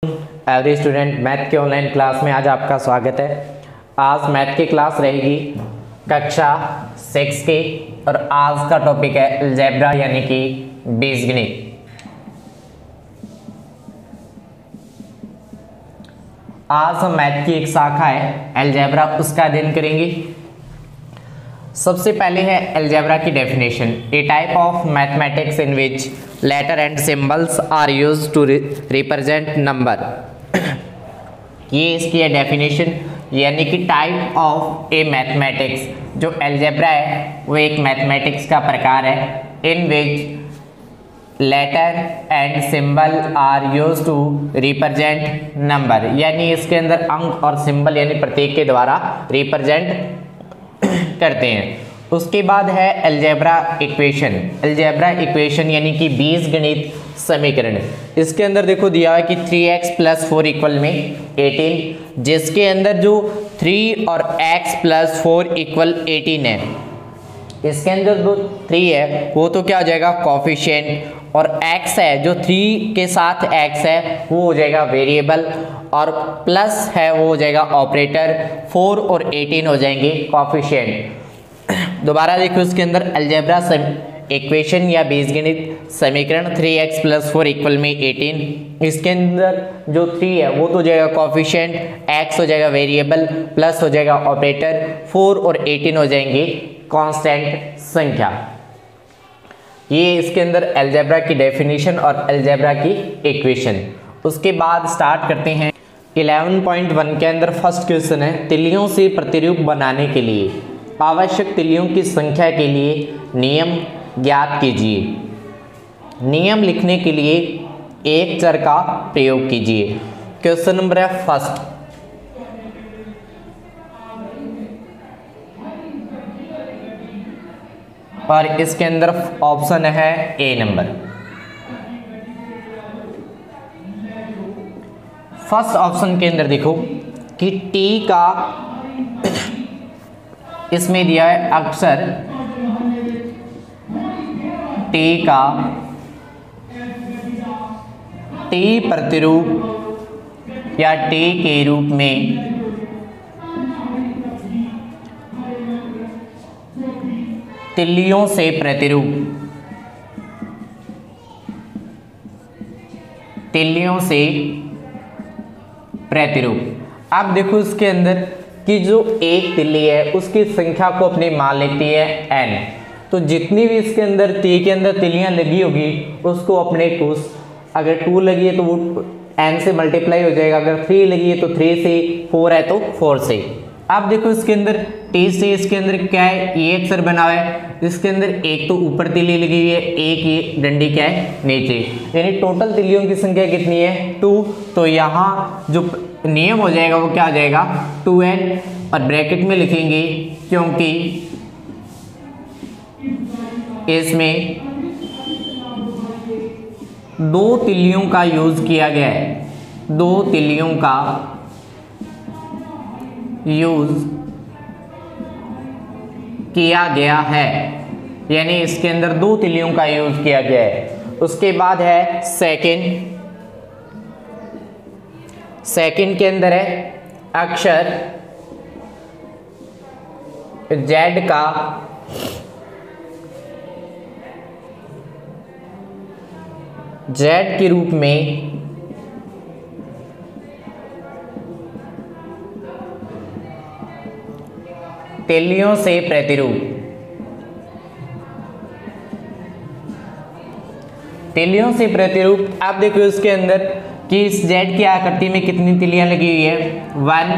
Every student math के online class में आज आपका स्वागत है। आज मैथ की क्लास रहेगी कक्षा 6 की और आज का टॉपिक है अलजेब्रा यानी कि बीजगणित। आज हम मैथ की एक शाखा है अलजेब्रा, उसका अध्ययन करेंगे। सबसे पहले है अलजेब्रा की definition, a type of mathematics in which letter and symbols are used to represent number. ये इसकी है डेफिनेशन, यानी कि टाइप ऑफ ए मैथमेटिक्स। जो अलजेब्रा है वो एक मैथमेटिक्स का प्रकार है in which letter and symbol are used to represent number, यानी इसके अंदर अंक और सिंबल यानी प्रतीक के द्वारा रिप्रेजेंट करते हैं। उसके बाद है अलजेब्रा इक्वेशन। अलजेब्रा इक्वेशन यानी कि बीजगणित समीकरण। इसके अंदर देखो दिया है कि 3x + 4 = 18, जिसके अंदर जो 3 और x + 4 = 18 है। इसके अंदर जो 3 है वो तो क्या हो जाएगा कोफिशिएंट, और x है जो 3 के साथ x है वो हो जाएगा वेरिएबल, और प्लस है वो हो जाएगा ऑपरेटर। 4 और 18 हो जाएंगे कोफिशिएंट। दोबारा देखो इसके अंदर अलजेब्रा इक्वेशन या बीजगणित समीकरण 3x + 4 = 18। इसके अंदर जो 3 है वो तो हो जाएगा कोफिशिएंट, x हो जाएगा वेरिएबल, प्लस हो जाएगा ऑपरेटर, 4 और 18 हो जाएंगे कांस्टेंट संख्या। ये इसके अंदर अलजेब्रा की डेफिनेशन और अलजेब्रा की इक्वेशन। उसके बाद स्टार्ट करते हैं 11.1 के अंदर फर्स्ट क्वेश्चन है, तिलियों से प्रतिरूप बनाने के लिए आवश्यक तिलियों की संख्या के लिए नियम ज्ञात कीजिए। नियम लिखने के लिए एक चर का प्रयोग कीजिए। क्वेश्चन नंबर है फर्स्ट, और इसके अंदर ऑप्शन है ए नंबर। फर्स्ट ऑप्शन के अंदर देखो कि टी का इसमें दिया है अक्षर टी का टी प्रतिरूप या टी के रूप में तिलियों से प्रतिरूप, तिलियों से प्रतिरूप। अब देखो इसके अंदर कि जो एक तिल्ली है उसकी संख्या को अपनी मान लेती है n, तो जितनी भी इसके अंदर टी के अंदर तिलियां लगी होगी उसको अपने को, अगर 2 लगी है तो वो n से मल्टीप्लाई हो जाएगा, अगर 3 लगी है तो 3 से, 4 है तो 4 से। अब देखो इसके अंदर टी से इसके अंदर क्या है, ये अक्षर बना हुआ है, इसके अंदर एक तो ऊपर तिल्ली लगी हुई है, एक ये डंडी क्या है नीचे, यानी टोटल तिल्लियों की संख्या कितनी है 2। तो यहाँ जो नियम हो जाएगा वो क्या हो जाएगा 2n, और ब्रैकेट में लिखेंगे क्योंकि इसमें 2 तिल्लियों का यूज किया गया है, 2 तिल्लियों का यूज किया गया है, यानी इसके अंदर 2 तिल्लियों का यूज किया गया है। उसके बाद है सेकंड, सेकंड के अंदर है अक्षर z का z के रूप में तिलियों से प्रतिरूप, तिलियों से प्रतिरूप। आप देखो इसके अंदर कि इस z की आकृति में कितनी तिलियां लगी हुई है 1,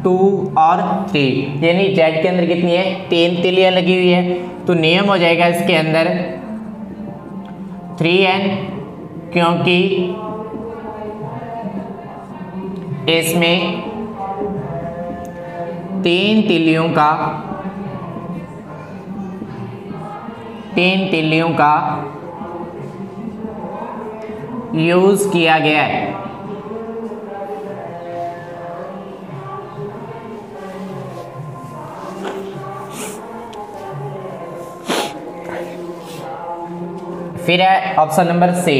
2 और 3, यानी z के अंदर कितनी है 3 तिलियां लगी हुई है। तो नियम हो जाएगा इसके अंदर 3n, क्योंकि इसमें 3 तिलियों का यूज किया गया है। फिर है option number C.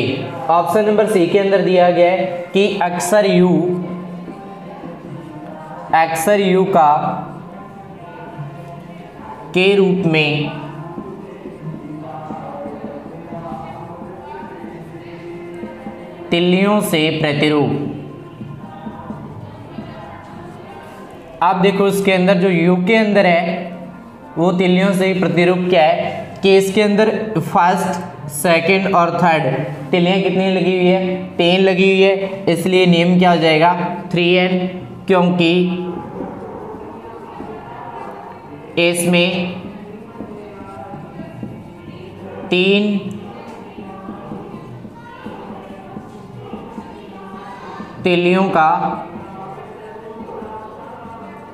Option number C के अंदर दिया गया है कि अक्सर यू का के रूप में तिल्लियों से प्रतिरूप। आप देखो इसके अंदर जो यू के अंदर है वो तिल्लियों से प्रतिरूप क्या है कि इसके अंदर फर्स्ट, सेकंड और थर्ड तिल्लियां कितनी लगी हुई है, 3 लगी हुई है, इसलिए नेम क्या हो जाएगा 3n, क्योंकि इसमें 3 तिल्लियों का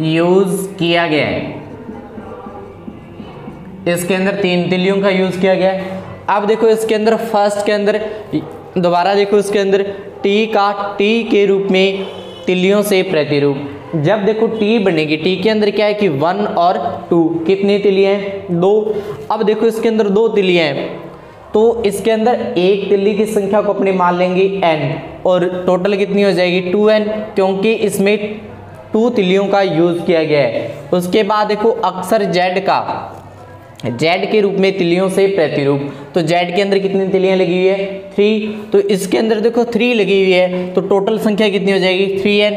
यूज किया गया है। इसके अंदर 3 तिल्लियों का यूज किया गया है। अब देखो इसके अंदर फर्स्ट के अंदर दोबारा देखो इसके अंदर टी के रूप में तिल्लियों से प्रतिरूप। जब देखो टी बनेगी, टी के अंदर क्या है कि 1 और 2 कितनी तिल्लियां हैं 2। अब देखो इसके अंदर 2 तिल्लियां हैं तो इसके अंदर एक तिल्ली की संख्या को अपने मान लेंगे n और टोटल कितनी हो जाएगी 2n, क्योंकि इसमें 2 तिल्लियों का यूज किया गया है। उसके बाद देखो अक्सर z के रूप में तिल्लियों से प्रतिरूप, तो z के अंदर कितनी तिल्लियां लगी हुई है 3, तो इसके अंदर देखो 3 लगी हुई है तो टोटल संख्या कितनी हो जाएगी 3n,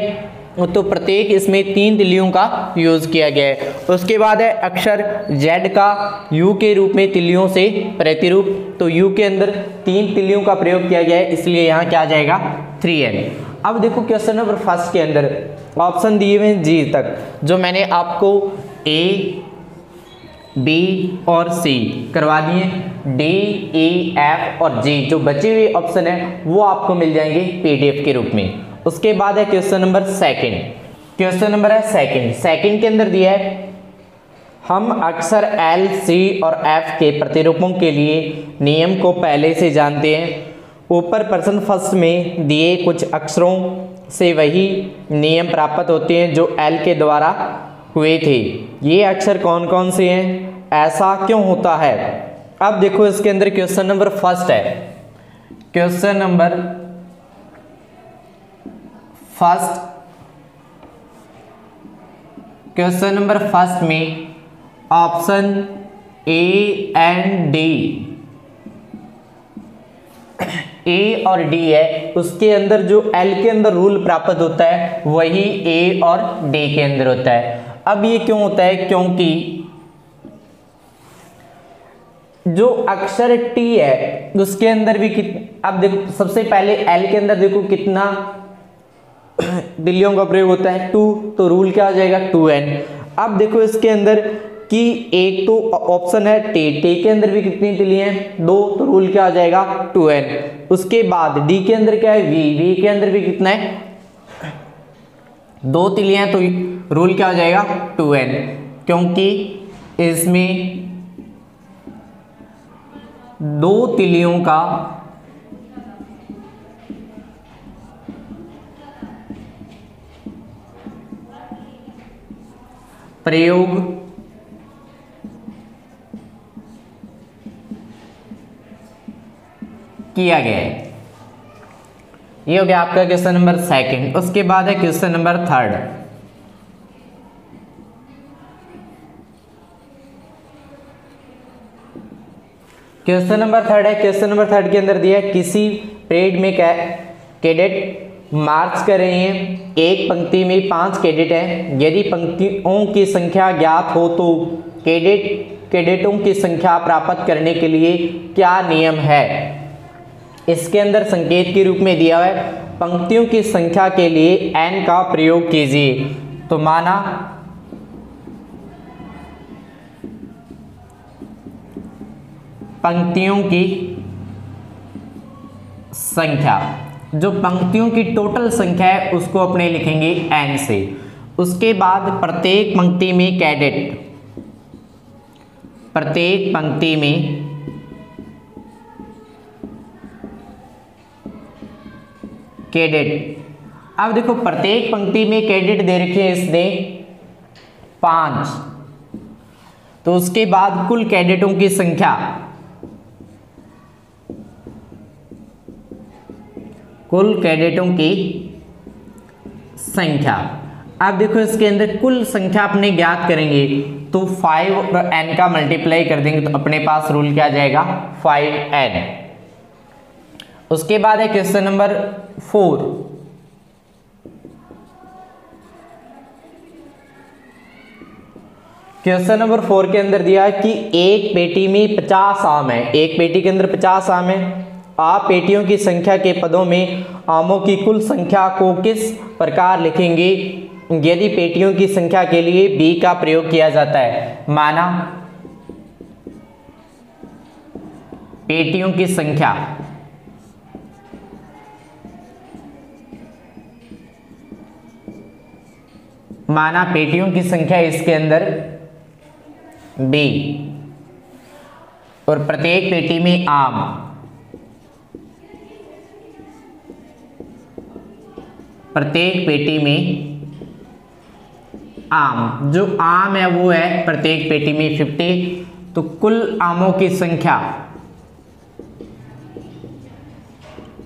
तो प्रत्येक इसमें 3 तिल्लियों का यूज किया गया है। उसके बाद है अक्षर z का u के रूप में तिल्लियों से प्रतिरूप, तो u के अंदर 3 तिल्लियों का प्रयोग किया गया है, इसलिए यहाँ क्या आ जाएगा 3n। अब देखो क्वेश्चन नंबर फर्स्ट के अंदर ऑप्शन दिए हुए हैं जी तक, जो मैंने आपको A, B और C करवा दिए, D, E, F और G जो बचे हुए ऑप्शन है वो आपको मिल जाएंगे PDF के रूप में। उसके बाद है question number second. Question number है सेकंड के अंदर दिया है हम अक्सर L, C और F के प्रतिरूपों के लिए नियम को पहले से जानते हैं। ऊपर प्रश्न फर्स्ट में दिए कुछ अक्षरों से वही नियम प्राप्त होते हैं जो L के द्वारा हुए थे। ये अक्षर कौन कौन से हैं, ऐसा क्यों होता है। अब देखो इसके अंदर क्वेश्चन नंबर फर्स्ट है। क्वेश्चन नंबर फर्स्ट में option A and D, A और D है, उसके अंदर जो L के अंदर रूल प्राप्त होता है वही A और D के अंदर होता है। अब ये क्यों होता है, क्योंकि जो अक्षर T है उसके अंदर भी अब देखो सबसे पहले L के अंदर देखो कितना तिल्लियों का प्रयोग होता है 2, तो रूल क्या हो जाएगा 2n। अब देखो इसके अंदर कि एक तो ऑप्शन है टी के अंदर भी कितनी तिल्लियां हैं 2, तो रूल क्या हो जाएगा 2n। उसके बाद D के अंदर क्या है V के अंदर भी कितना है 2 तिल्लियां, तो रूल क्या हो जाएगा 2n, क्योंकि इसमें 2 तिल्लियों का प्रयोग किया गया है। ये हो गया आपका क्वेश्चन नंबर सेकंड। उसके बाद है question number third. Question number third है। क्वेश्चन नंबर थर्ड के अंदर दिया है किसी परेड में कैडेट मार्च कर रहे हैं, एक पंक्ति में 5 कैडेट हैं, यदि पंक्तियों की संख्या ज्ञात हो तो कैडेटों की संख्या प्राप्त करने के लिए क्या नियम है। इसके अंदर संकेत के रूप में दिया हुआ है पंक्तियों की संख्या के लिए n का प्रयोग कीजिए, तो माना पंक्तियों की संख्या, जो पंक्तियों की टोटल संख्या है उसको अपने लिखेंगे n से। उसके बाद प्रत्येक पंक्ति में कैडेट। अब देखो प्रत्येक पंक्ति में कैडेट दे रखे हैं इसने 5, तो उसके बाद कुल कैडेटों की संख्या कुल कैडेटों की संख्या। अब देखो इसके अंदर कुल संख्या अपने ज्ञात करेंगे तो 5 और n का मल्टीप्लाई कर देंगे तो अपने पास रूल क्या आ जाएगा 5n। उसके बाद है क्वेश्चन नंबर 4। क्वेश्चन नंबर 4 के अंदर दिया है कि एक पेटी में 50 आम है, एक पेटी के अंदर 50 आम है। आप पेटियों की संख्या के पदों में आमों की कुल संख्या को किस प्रकार लिखेंगे यदि पेटियों की संख्या के लिए b का प्रयोग किया जाता है। माना पेटियों की संख्या इसके अंदर b और प्रत्येक पेटी में आम, प्रत्येक पेटी में आम, जो आम है वो है प्रत्येक पेटी में 50। तो कुल आमों की संख्या,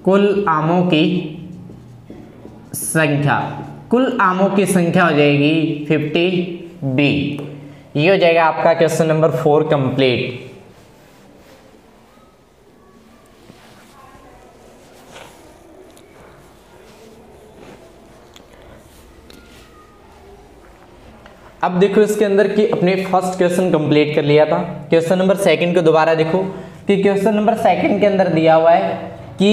कुल आमों की संख्या हो जाएगी 50b। ये हो जाएगा आपका क्वेश्चन नंबर 4 कंप्लीट। अब देखो इसके अंदर कि अपने फर्स्ट क्वेश्चन कंप्लीट कर लिया था। क्वेश्चन नंबर 2 को दोबारा देखो कि क्वेश्चन नंबर 2 के अंदर दिया हुआ है कि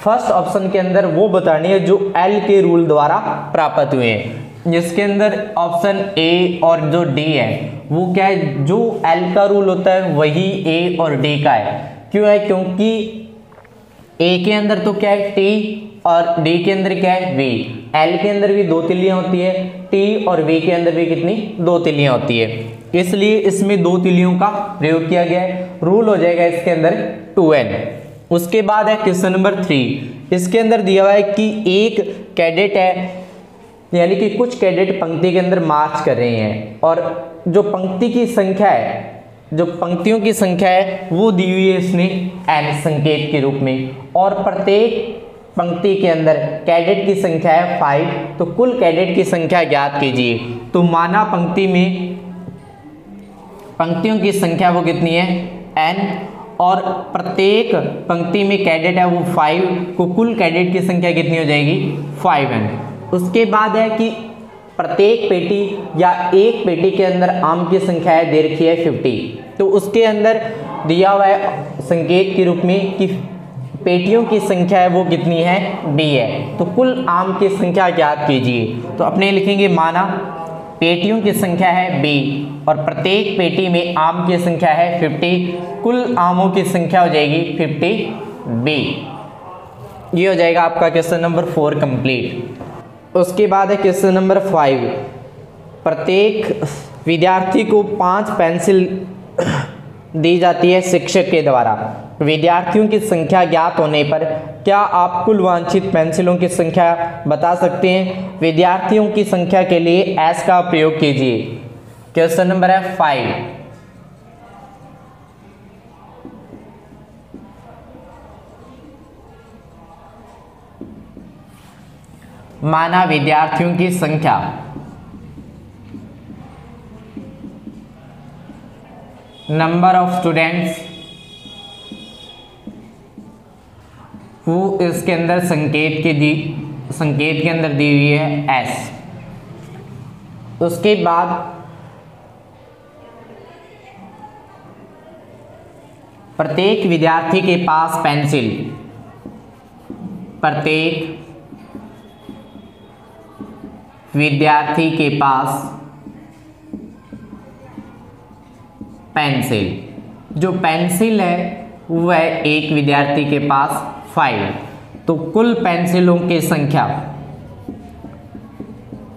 फर्स्ट ऑप्शन के अंदर वो बतानी है जो एल के रूल द्वारा प्राप्त हुए हैं। जिसके अंदर ऑप्शन ए और जो डी है वो क्या है, जो एल का रूल होता है वही ए और डी का है। क्यों है, क्योंकि ए के अंदर तो क्या है टी और डी के अंदर क्या है वी। एल के अंदर भी 2 तिल्लियां होती है, टी और वी के अंदर भी कितनी 2 तिल्लियां होती है, इसलिए इसमें 2 तिल्लियों का प्रयोग किया गया है। रूल हो जाएगा इसके अंदर 2n। उसके बाद है क्वेश्चन नंबर 3। इसके अंदर दिया हुआ है कि एक कैडेट है, यानी कि कुछ कैडेट पंक्ति के अंदर मार्च कर रहे हैं और जो पंक्ति की संख्या है, जो पंक्तियों की संख्या है वो दी हुई है इसने n संकेत के रूप में, और प्रत्येक पंक्ति के अंदर कैडेट की संख्या है 5। तो कुल कैडेट की संख्या ज्ञात कीजिए। तो माना पंक्ति में पंक्तियों की संख्या वो कितनी है n, और प्रत्येक पंक्ति में कैडेट है वो 5, को कुल कैडेट की संख्या कितनी हो जाएगी 5n। उसके बाद है कि प्रत्येक पेटी या एक पेटी के अंदर आम की संख्या है दे रखी है 50। तो उसके अंदर दिया हुआ है संकेत के रूप में कि पेटियों की संख्या है वो कितनी है b है। तो कुल आम की संख्या ज्ञात कीजिए। तो अपने लिखेंगे माना पेटियों की संख्या है b और प्रत्येक पेटी में आम की संख्या है 50, कुल आमों की संख्या हो जाएगी 50b। ये हो जाएगा आपका क्वेश्चन नंबर 4 कंप्लीट। उसके बाद है क्वेश्चन नंबर 5। प्रत्येक विद्यार्थी को 5 पेंसिल दी जाती है शिक्षक के द्वारा। विद्यार्थियों की संख्या ज्ञात होने पर क्या आप कुल वांछित पेंसिलों की संख्या बता सकते हैं। विद्यार्थियों की संख्या के लिए एस का प्रयोग कीजिए। क्वेश्चन नंबर है 5। माना विद्यार्थियों की संख्या नंबर ऑफ स्टूडेंट्स वो इसके अंदर संकेत के अंदर दी हुई है एस। उसके बाद प्रत्येक विद्यार्थी के पास पेंसिल, प्रत्येक विद्यार्थी के पास पेंसिल, जो पेंसिल है वह है एक विद्यार्थी के पास 5। तो कुल पेंसिलों की संख्या,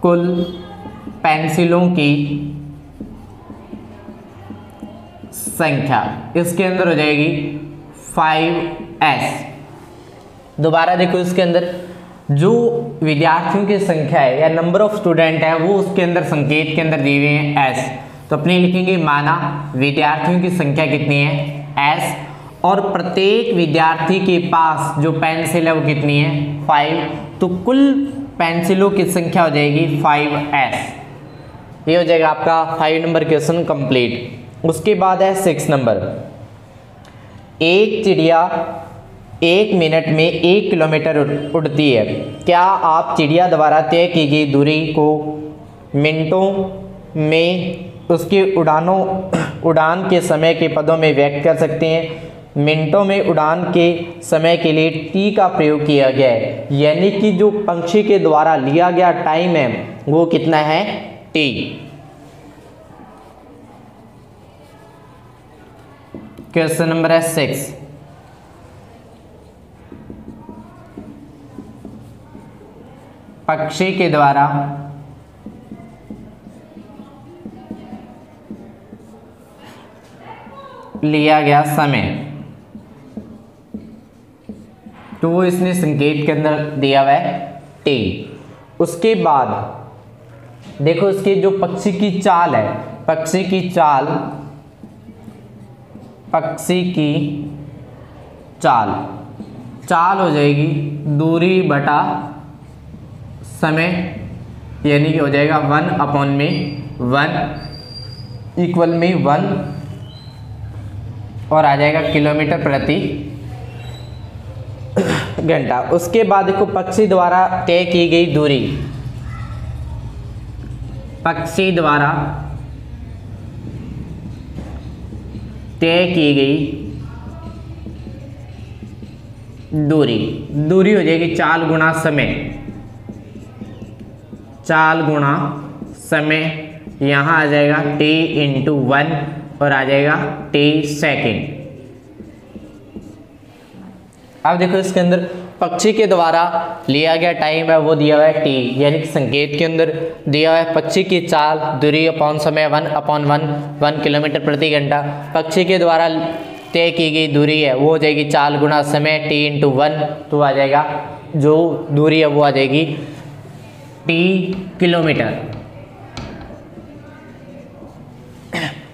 कुल पेंसिलों की संख्या इसके अंदर हो जाएगी 5s। दोबारा देखो इसके अंदर जो विद्यार्थियों की संख्या है या नंबर ऑफ स्टूडेंट है वो उसके अंदर संकेत के अंदर दिए हुए हैं s। तो अपने लिखेंगे माना विद्यार्थियों की संख्या कितनी है s और प्रत्येक विद्यार्थी के पास जो पेंसिल है वो कितनी है 5, तो कुल पेंसिलों की संख्या हो जाएगी 5s। ये हो जाएगा आपका 5 नंबर क्वेश्चन कंप्लीट। उसके बाद है 6 नंबर। एक चिड़िया 1 मिनट में 1 किलोमीटर उड़ती है, क्या आप चिड़िया द्वारा तय की गई दूरी को मिनटों में उसके उड़ान के समय के पदों में व्यक्त कर सकते हैं? मिनटों में उड़ान के समय के लिए टी का प्रयोग किया गया है, यानी कि जो पंछी के द्वारा लिया गया टाइम है वो कितना है टी। क्वेश्चन नंबर है 6। पक्षी के द्वारा लिया गया समय, तो वो इसने संकेत के अंदर दिया हुआ है टी। उसके बाद देखो इसके जो पक्षी की चाल है, पक्षी की चाल हो जाएगी दूरी बटा समय, यानी कि हो जाएगा 1/1 इक्वल में 1 और आ जाएगा किलोमीटर प्रति घंटा। उसके बाद देखो पक्षी द्वारा तय की गई दूरी, पक्षी द्वारा तय की गई दूरी हो जाएगी चाल गुणा समय, यहाँ आ जाएगा t × 1 और आ जाएगा t सेकेंड। अब देखो इसके अंदर पक्षी के द्वारा लिया गया टाइम है वो दिया हुआ है टी, यानी कि संकेत के अंदर दिया हुआ है पक्षी की चाल दूरी अपॉन समय 1/1 किलोमीटर प्रति घंटा। पक्षी के द्वारा तय की गई दूरी है वो हो जाएगी चाल गुणा समय t × 1, तो आ जाएगा जो दूरी है वो आ जाएगी t किलोमीटर।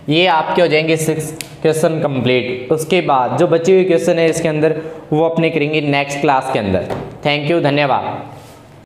ये आपके हो जाएंगे 6 क्वेश्चन कंप्लीट। उसके बाद जो बचे हुए क्वेश्चन है इसके अंदर वो अपने करेंगे नेक्स्ट क्लास के अंदर। थैंक यू, धन्यवाद।